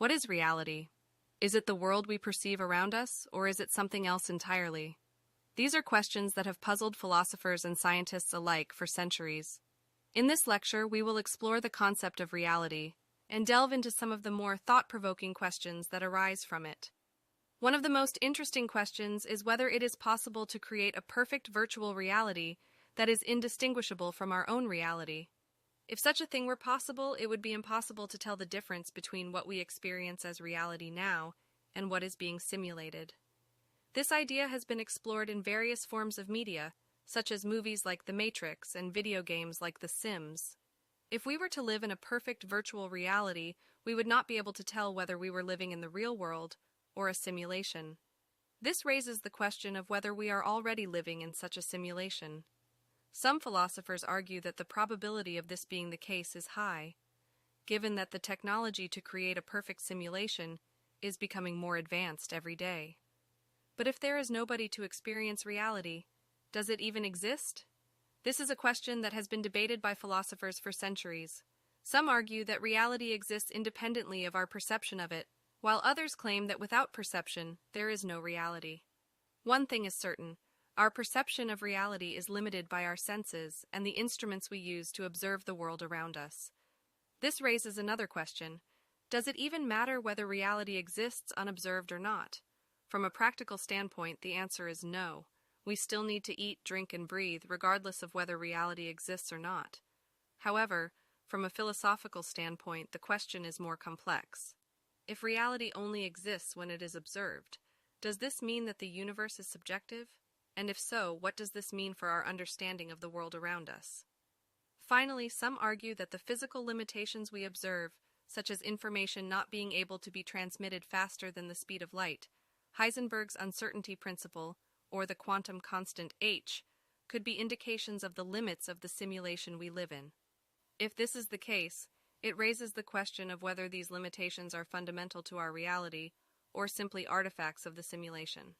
What is reality? Is it the world we perceive around us, or is it something else entirely? These are questions that have puzzled philosophers and scientists alike for centuries. In this lecture, we will explore the concept of reality and delve into some of the more thought-provoking questions that arise from it. One of the most interesting questions is whether it is possible to create a perfect virtual reality that is indistinguishable from our own reality. If such a thing were possible, it would be impossible to tell the difference between what we experience as reality now and what is being simulated. This idea has been explored in various forms of media, such as movies like The Matrix and video games like The Sims. If we were to live in a perfect virtual reality, we would not be able to tell whether we were living in the real world or a simulation. This raises the question of whether we are already living in such a simulation. Some philosophers argue that the probability of this being the case is high, given that the technology to create a perfect simulation is becoming more advanced every day. But if there is nobody to experience reality, does it even exist? This is a question that has been debated by philosophers for centuries. Some argue that reality exists independently of our perception of it, while others claim that without perception, there is no reality. One thing is certain: our perception of reality is limited by our senses and the instruments we use to observe the world around us. This raises another question: does it even matter whether reality exists unobserved or not? From a practical standpoint, the answer is no. We still need to eat, drink, and breathe, regardless of whether reality exists or not. However, from a philosophical standpoint, the question is more complex. If reality only exists when it is observed, does this mean that the universe is subjective? And if so, what does this mean for our understanding of the world around us? Finally, some argue that the physical limitations we observe, such as information not being able to be transmitted faster than the speed of light, Heisenberg's uncertainty principle, or the quantum constant h, could be indications of the limits of the simulation we live in. If this is the case, it raises the question of whether these limitations are fundamental to our reality or simply artifacts of the simulation.